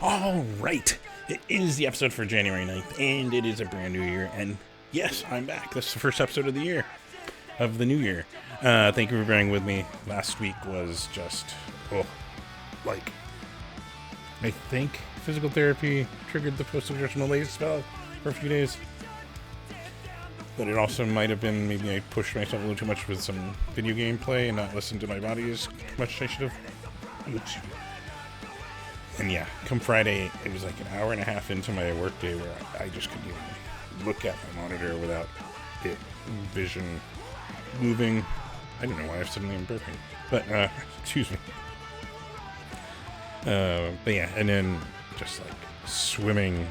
All right. It is the episode for January 9th, and it is a brand new year. And yes, I'm back. This is the first episode of the year, of the new year. Thank you for bearing with me. Last week was just, I think physical therapy triggered the post-exertion malaise spell for a few days. But it also might have been maybe I pushed myself a little too much with some video game play and not listened to my body as much as I should have. Oops. And yeah, come Friday, it was like an hour and a half into my workday where I just couldn't even look at my monitor without it vision moving. I don't know why I'm suddenly burping, but excuse me. But yeah, and then just like swimming,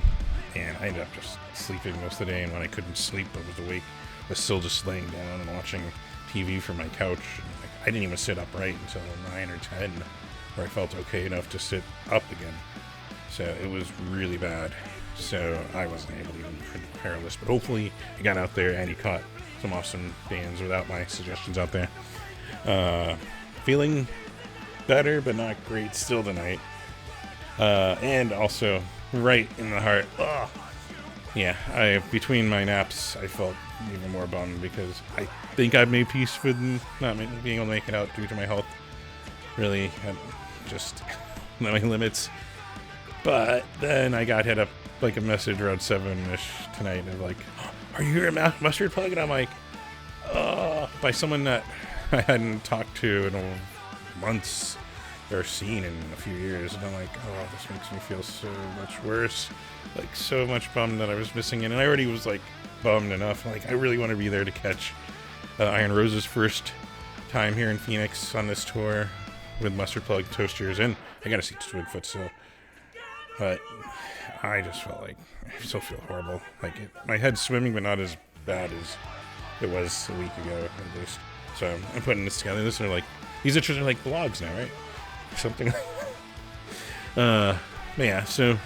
and I ended up just sleeping most of the day. And when I couldn't sleep, I was awake. I was still just laying down and watching TV from my couch. I didn't even sit upright until 9 or 10. Where I felt okay enough to sit up again. So it was really bad. So I wasn't able to even prepare a list. But hopefully I got out there and you caught some awesome bands without my suggestions out there. Feeling better, but not great still tonight. And also right in the heart. Yeah, between my naps, I felt even more bummed because I think I've made peace with not being able to make it out due to my health. Really, just my limits. But then I got hit up like a message around 7-ish tonight of like, are you here at Mustard Plug? And I'm like, by someone that I hadn't talked to in months or seen in a few years. And I'm like, this makes me feel so much worse. Like so much bummed that I was missing it. And I already was like bummed enough. Like I really want to be there to catch Iron Rose's first time here in Phoenix on this tour. With Mustard Plug, Toasters, and I gotta see Swigfoot still. But I just felt like, I still feel horrible. Like, my head's swimming, but not as bad as it was a week ago, at least. So I'm putting this together. These are like blogs now, right? Something like but yeah, so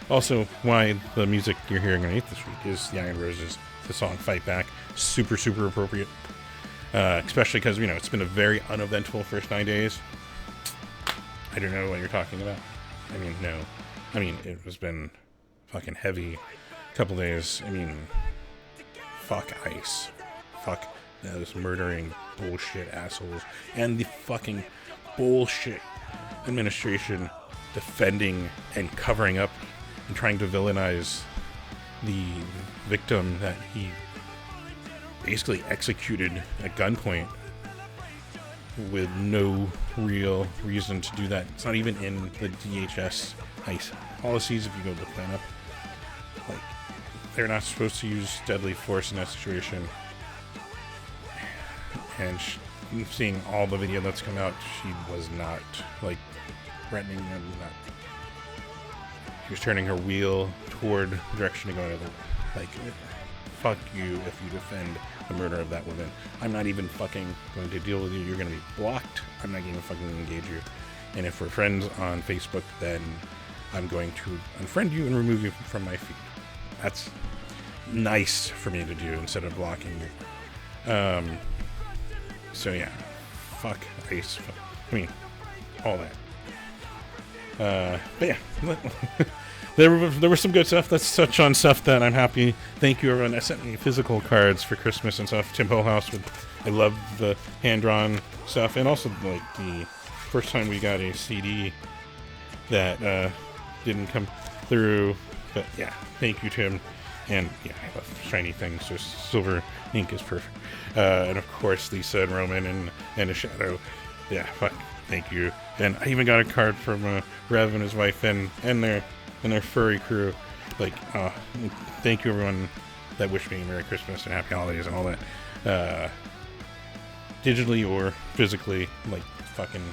also why the music you're hearing underneath this week is the Iron Roses, the song Fight Back. Super, super appropriate. Especially because, it's been a very uneventful first 9 days. I don't know what you're talking about. It has been fucking heavy couple days. Fuck ICE. Fuck those murdering bullshit assholes. And the fucking bullshit administration defending and covering up and trying to villainize the victim that he basically executed at gunpoint with no real reason to do that. It's not even in the DHS ICE policies if you go look that up. Like, they're not supposed to use deadly force in that situation. And seeing all the video that's come out, she was not, threatening them. She was turning her wheel toward the direction to go in. Fuck you if you defend the murder of that woman. I'm not even fucking going to deal with you. You're going to be blocked. I'm not going to fucking engage you. And if we're friends on Facebook, then I'm going to unfriend you and remove you from my feed. That's nice for me to do instead of blocking you. So yeah, fuck ICE. All that. But yeah. There was some good stuff. Let's touch on stuff that I'm happy. Thank you, everyone that sent me physical cards for Christmas and stuff. Tim House, I love the hand-drawn stuff. And also, the first time we got a CD that didn't come through. But yeah, thank you, Tim. And yeah, I love shiny things. So silver ink is perfect. And of course, Lisa and Roman and a shadow. Yeah, fuck, thank you. And I even got a card from Rev and his wife and their furry crew. Thank you everyone that wished me Merry Christmas and Happy Holidays and all that. Digitally or physically, fucking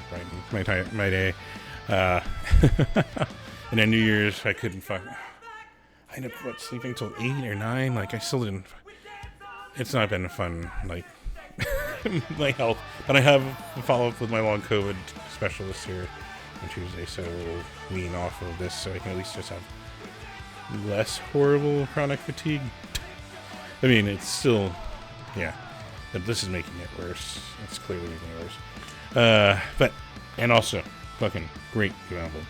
brighten my day. And then New Year's, I couldn't I ended up sleeping till 8 or 9. I still didn't. It's not been fun, my health. But I have a follow-up with my long COVID specialist here on Tuesday, so we'll wean off of this so I can at least just have less horrible chronic fatigue. It's still, yeah, but this is making it worse. It's clearly making it worse. And also, fucking great new album.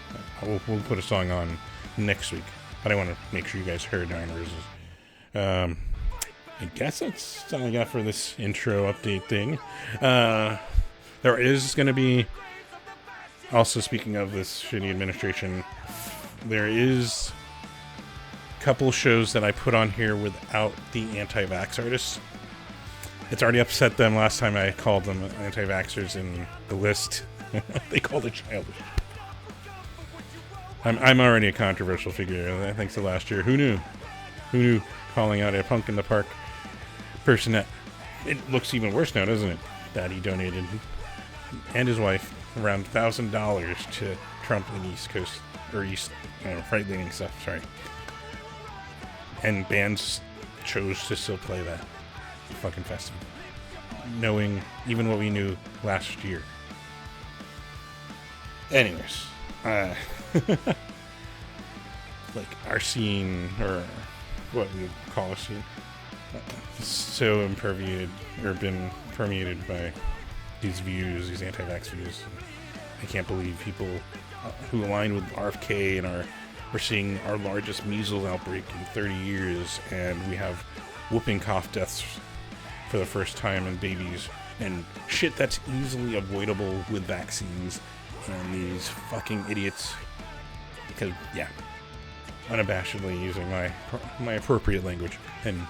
We'll put a song on next week, but I want to make sure you guys heard Nine Roses. I guess that's all I got for this intro update thing. There is going to be, also speaking of this shitty administration, there is a couple shows that I put on here without the anti-vax artists. It's already upset them last time I called them anti-vaxxers in the list. They called it childish. I'm already a controversial figure, thanks to last year. Who knew? Who knew calling out a punk in the park person that... It looks even worse now, doesn't it? That he donated, and his wife, around $1,000 to Trump and East Coast, or East, right-leaning stuff, sorry. And bands chose to still play that fucking festival, knowing even what we knew last year. Anyways, like our scene, or what we would call a scene, so imperviated, or been permeated by these views, these anti-vax views. I can't believe people who align with RFK and we're seeing our largest measles outbreak in 30 years, and we have whooping cough deaths for the first time in babies, and shit that's easily avoidable with vaccines, and these fucking idiots, because, yeah, unabashedly using my appropriate language and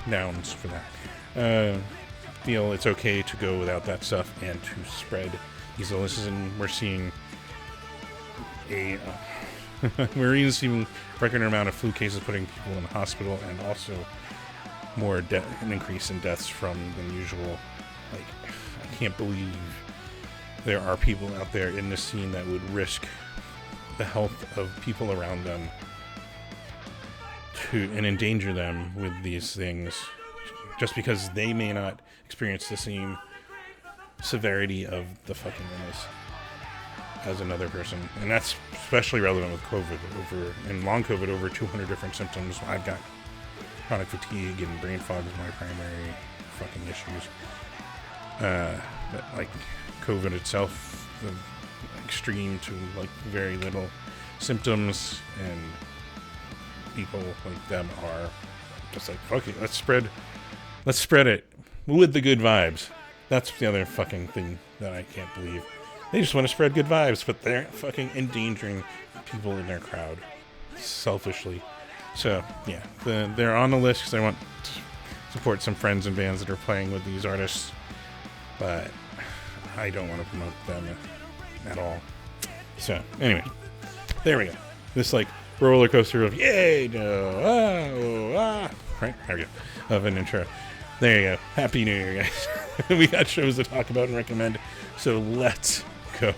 nouns for that, feel it's okay to go without that stuff and to spread these illnesses. And we're seeing we're even seeing record amount of flu cases putting people in the hospital, and also more an increase in deaths from than usual. Like, I can't believe there are people out there in this scene that would risk the health of people around them and endanger them with these things just because they may not experience the same severity of the fucking illness as another person. And that's especially relevant with COVID. In long COVID, over 200 different symptoms. I've got chronic fatigue and brain fog is my primary fucking issues. But like COVID itself, the extreme to like very little symptoms, and people like them are just like, fuck it, let's spread it with the good vibes. That's the other fucking thing that I can't believe. They just want to spread good vibes, but they're fucking endangering people in their crowd selfishly. So yeah, they're on the list because I want to support some friends and bands that are playing with these artists, but I don't want to promote them at all. So anyway, there we go. This like roller coaster of yay, no, right, there we go, of an intro. There you go. Happy New Year, guys. We got shows to talk about and recommend, so let's go.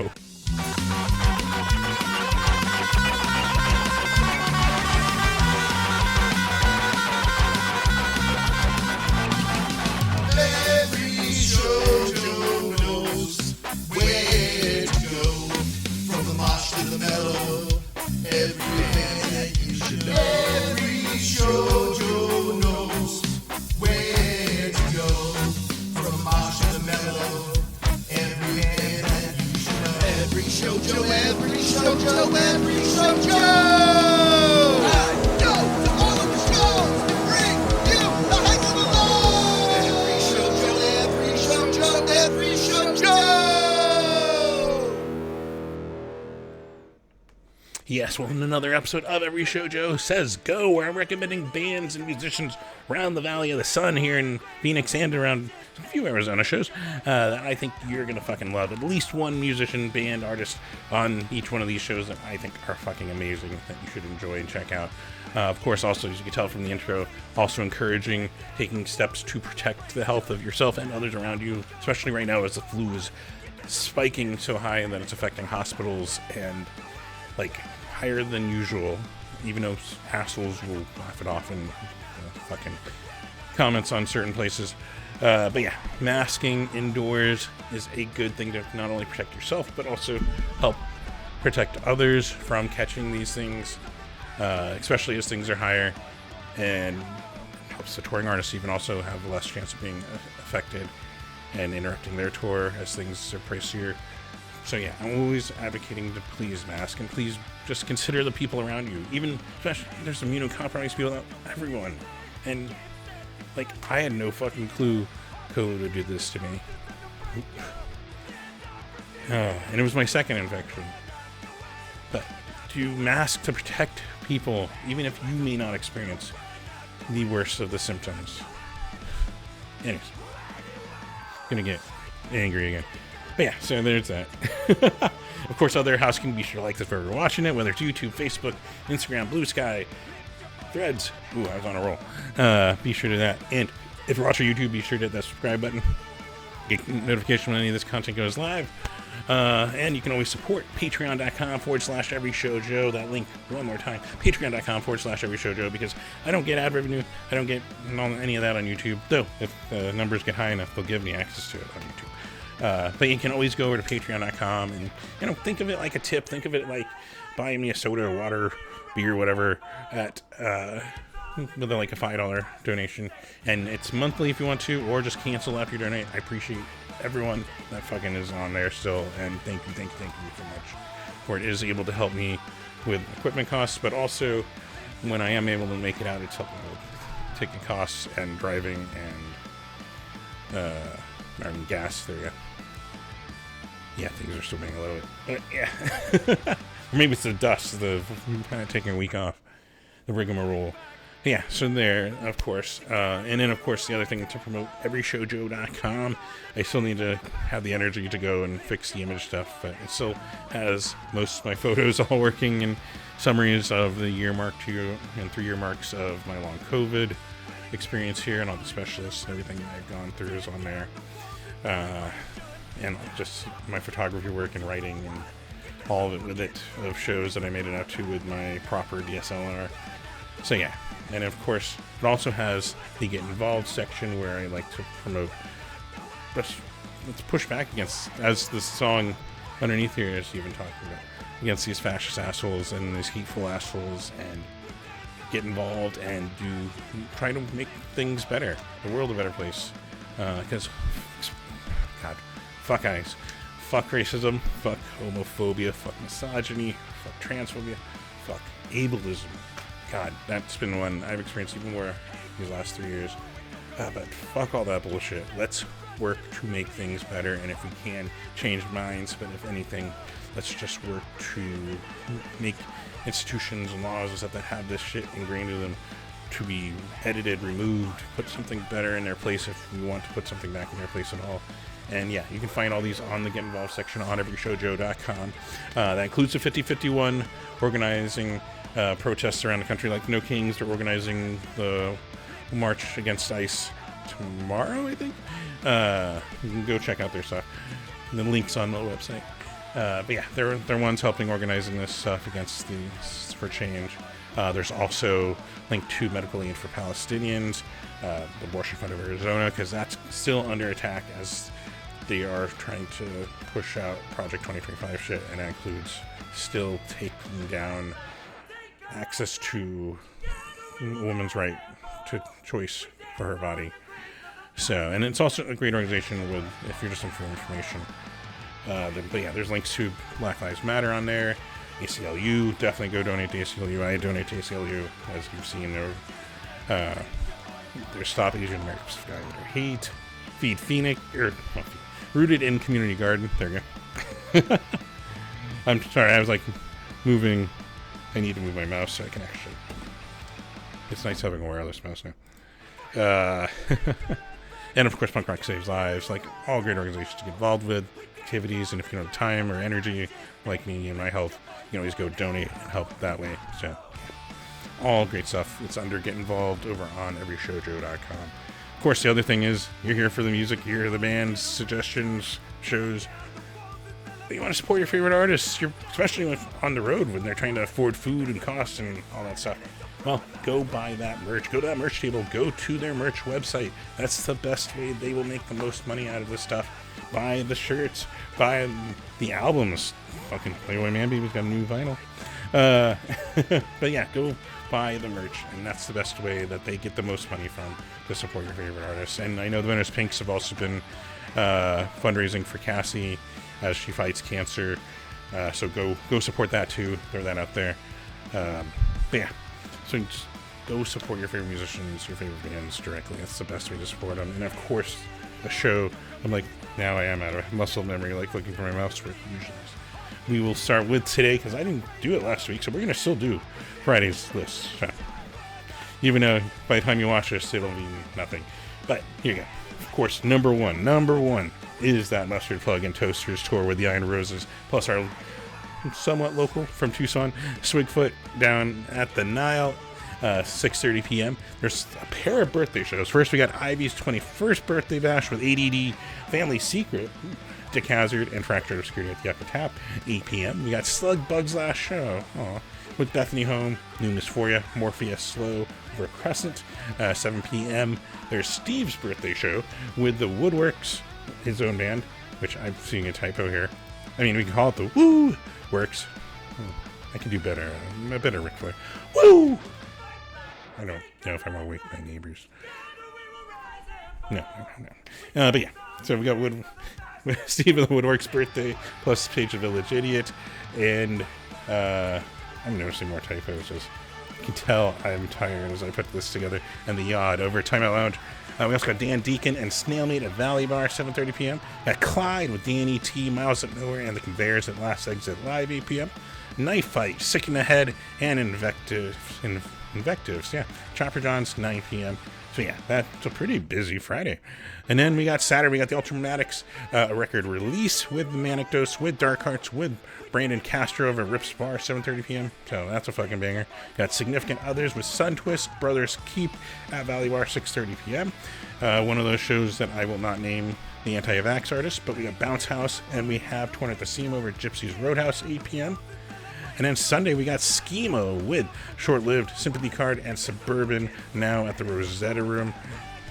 Every show Joe knows where to go, from the mosh to the mellow. Everything that you should know. Every show Joe knows where to go, from the mosh to the mellow. Everything that you should know. Every show Joe, every show Joe, every show Joe. I go to all of the shows to bring you the heights of the Lord. Every show Joe, every show Joe, every show Joe. Yes, welcome to another episode of Every Show Joe Says Go, where I'm recommending bands and musicians around the Valley of the Sun here in Phoenix and around a few Arizona shows that I think you're going to fucking love. At least one musician, band, artist on each one of these shows that I think are fucking amazing, that you should enjoy and check out. Of course, also, as you can tell from the intro, also encouraging taking steps to protect the health of yourself and others around you, especially right now as the flu is spiking so high and that it's affecting hospitals and like higher than usual, even though assholes will laugh it off in fucking comments on certain places. But yeah, masking indoors is a good thing to not only protect yourself, but also help protect others from catching these things, especially as things are higher, and helps the touring artists even also have less chance of being affected and interrupting their tour as things are pricier. So yeah, I'm always advocating to please mask, and please just consider the people around you. Even, especially, there's immunocompromised people out, everyone. And, like, I had no fucking clue COVID would do this to me. And it was my second infection. But do mask to protect people, even if you may not experience the worst of the symptoms. Anyways, gonna get angry again. But yeah, so there's that. Of course, other housekeeping, be sure to like this wherever you're watching it, whether it's YouTube, Facebook, Instagram, Blue Sky, Threads. Ooh, I was on a roll. Be sure to that. And if you're watching YouTube, be sure to hit that subscribe button. Get notification when any of this content goes live. And you can always support patreon.com/everyshowjoe. That link one more time, patreon.com/everyshowjoe, because I don't get ad revenue. I don't get any of that on YouTube, though if the numbers get high enough, they'll give me access to it on YouTube. But you can always go over to patreon.com and, you know, think of it like a tip. Think of it like buying me a soda, water, beer, whatever, at with like a $5 donation. And it's monthly if you want to, or just cancel after you donate. I appreciate everyone that fucking is on there still, and thank you so much, for it is able to help me with equipment costs, but also when I am able to make it out, it's helping with ticket costs and driving and gas. There you go. Yeah, things are still being a little bit, yeah. Or maybe it's the dust, the kind of taking a week off, the rigmarole. Yeah, so there, of course. And then, of course, the other thing to promote, everyshowjoe.com. I still need to have the energy to go and fix the image stuff, but it still has most of my photos all working, and summaries of the year mark 2 and 3 year marks of my long COVID experience here, and all the specialists and everything I've gone through is on there. And just my photography work and writing and all of it with it, of shows that I made it out to with my proper DSLR. So yeah. And of course, it also has the Get Involved section where I like to promote, let's push back against, as the song underneath here is even talking about, against these fascist assholes and these hateful assholes, and get involved and try to make things better, the world a better place. Because, God, fuck eyes, fuck racism, fuck homophobia, fuck misogyny, fuck transphobia, fuck ableism. God, that's been one I've experienced even more these last 3 years. But fuck all that bullshit. Let's work to make things better, and if we can, change minds. But if anything, let's just work to make institutions and laws and stuff that have this shit ingrained in them to be edited, removed, put something better in their place if we want to put something back in their place at all. And yeah, you can find all these on the Get Involved section on everyshowjoe.com. That includes the 5051 organizing protests around the country, like No Kings. They're organizing the march against ICE tomorrow, I think. You can go check out their stuff. The link's on the website. But yeah, they're ones helping organizing this stuff against for change. There's also linked to medical aid for Palestinians, the Abortion Fund of Arizona, because that's still under attack as they are trying to push out Project 2025 shit, and that includes still taking down access to a woman's right to choice for her body. So, and it's also a great organization with, if you're just looking for information. But yeah, there's links to Black Lives Matter on there. ACLU, definitely go donate to ACLU. I donate to ACLU, as you've seen. There's Stop Asian American Pacific Islander Hate, Feed Phoenix, Rooted in Community Garden. There we go. I'm sorry, I was like moving. I need to move my mouse so I can actually. It's nice having a wireless mouse now. And of course, Punk Rock Saves Lives, like all great organizations to get involved with, activities, and if you don't have time or energy, like me and my health, you can always go donate and help that way. So, all great stuff. It's under Get Involved over on everyshowjoe.com. Of course, the other thing is, you're here for the music, you're here for the bands, suggestions, shows. You want to support your favorite artists, especially on the road when they're trying to afford food and costs and all that stuff. Well, go buy that merch. Go to that merch table. Go to their merch website. That's the best way they will make the most money out of this stuff. Buy the shirts. Buy the albums. Fucking Playboy Man Baby's got a new vinyl. But yeah, go buy the merch, and that's the best way that they get the most money from to support your favorite artists. And I know the Venomous Pinks have also been fundraising for Cassie as she fights cancer. So go support that too. Throw that out there. But yeah, so just go support your favorite musicians, your favorite bands directly. That's the best way to support them. And of course, the show. I'm like, now I am out of muscle memory, like looking for my mouse where it usually is. We will start with today because I didn't do it last week, so we're gonna still do Friday's list. So, even though by the time you watch this, it'll mean nothing. But here you go. Of course, number one is that Mustard Plug and Toasters tour with the Iron Roses, plus our somewhat local from Tucson, Swigfoot down at the Nile, 6:30 p.m. There's a pair of birthday shows. First, we got Ivy's 21st birthday bash with ADD, Family Secret, Dick Hazard, and Fractured Obscurity at the Upper Tap, 8 p.m. We got Slug Bug's last show, with Bethany Home, New Dysphoria, Morpheus Slow, over Crescent, 7 p.m. There's Steve's birthday show with the Woodworks, his own band, which I'm seeing a typo here. I mean, we can call it the Woo Works. I can do better. A better Ric Flair. Woo! I don't know if I'm awake my neighbors. No. But yeah, so we got Steve of the Woodworks birthday, plus Page the Village Idiot, and I'm noticing more typos. As you can tell, I'm tired as I put this together. And the Yod over at Time Out Lounge. We also got Dan Deacon and Snailmate at Valley Bar, 7:30 p.m. Got Clyde with Danny T, Miles at Nowhere, and the Conveyors at Last Exit Live, 8 p.m. Knife Fight, Sick in the Head, and Invectives, yeah. Chopper John's, 9 p.m. So yeah, that's a pretty busy Friday. And then we got Saturday, we got the Ultramatics record release with the Manic Dose, with Dark Hearts, with Brandon Castro over at Rips Bar, 7:30 p.m. So that's a fucking banger. Got Significant Others with Sun Twist, Brothers Keep at Valley Bar, 6:30 p.m. One of those shows that I will not name the anti-vax artist, but we got Bounce House, and we have Torn at the Seam over at Gypsy's Roadhouse, 8 p.m. And then Sunday, we got Schemo with Short-Lived, Sympathy Card, and Suburban now at the Rosetta Room.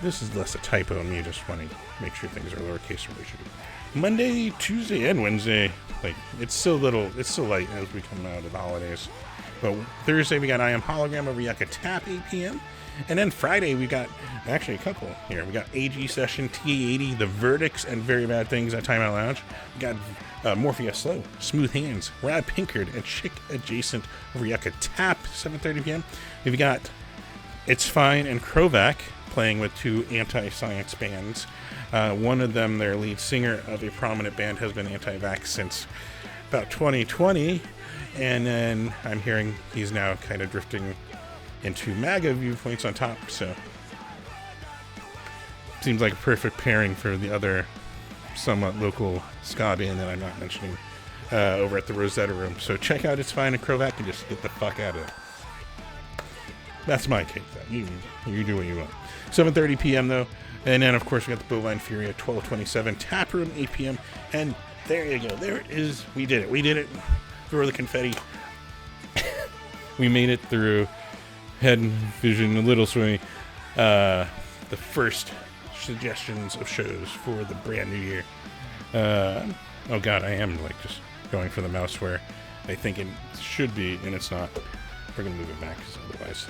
This is less a typo and me just wanting to make sure things are lowercase or they should be. Monday, Tuesday, and Wednesday, like, it's still light as we come out of the holidays. But Thursday, we got I Am Hologram over Yucca Tap, 8 p.m. And then Friday, we got actually a couple here. We got AG Session, T80, The Verdicts, and Very Bad Things at Time Out Lounge. We got Morpheus Slow, Smooth Hands, Rad Pinkard, and Chick Adjacent over Yucca Tap, 7:30 p.m. We've got It's Fine and Krovac playing with two anti-science bands. One of them, their lead singer of a prominent band, has been anti-vax since about 2020. And then I'm hearing he's now kind of drifting into MAGA viewpoints on top. So seems like a perfect pairing for the other somewhat local ska band that I'm not mentioning over at the Rosetta Room. So check out It's Fine and Krovac and just get the fuck out of it. That's my take, though. You do what you want. 7:30 p.m. though, and then of course we got the Bovine Fury at 12:27. Tap Room, 8 p.m. And there you go. There it is. We did it. Throw the confetti. We made it through Head Vision, a little swimmy. The first suggestions of shows for the brand new year. Oh god, I am like just going for the mouse where I think it should be, and it's not. We're gonna move it back because otherwise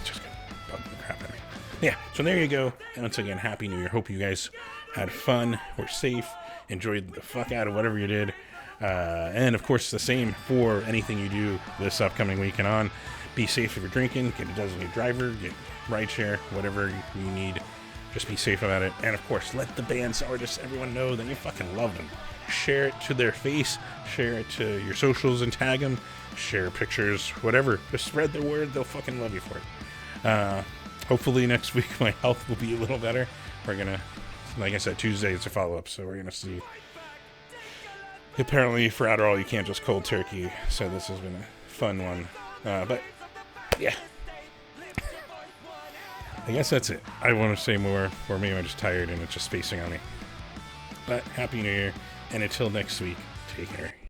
it's just gonna bug the crap out of me. Yeah, so there you go. And once again, Happy New Year. Hope you guys had fun, were safe, enjoyed the fuck out of whatever you did. And of course, the same for anything you do this upcoming week and on. Be safe if you're drinking, get a designated driver, get rideshare, whatever you need. Just be safe about it. And of course, let the bands, artists, everyone know that you fucking love them. Share it to their face, share it to your socials and tag them, share pictures, whatever. Just spread the word, they'll fucking love you for it. Hopefully next week my health will be a little better. We're gonna, like I said, Tuesday is a follow-up, so we're gonna see. Apparently for Adderall you can't just cold turkey, so this has been a fun one. But yeah, I guess that's it. I want to say more, or maybe I'm just tired and it's just spacing on me. But Happy New Year, and until next week, take care.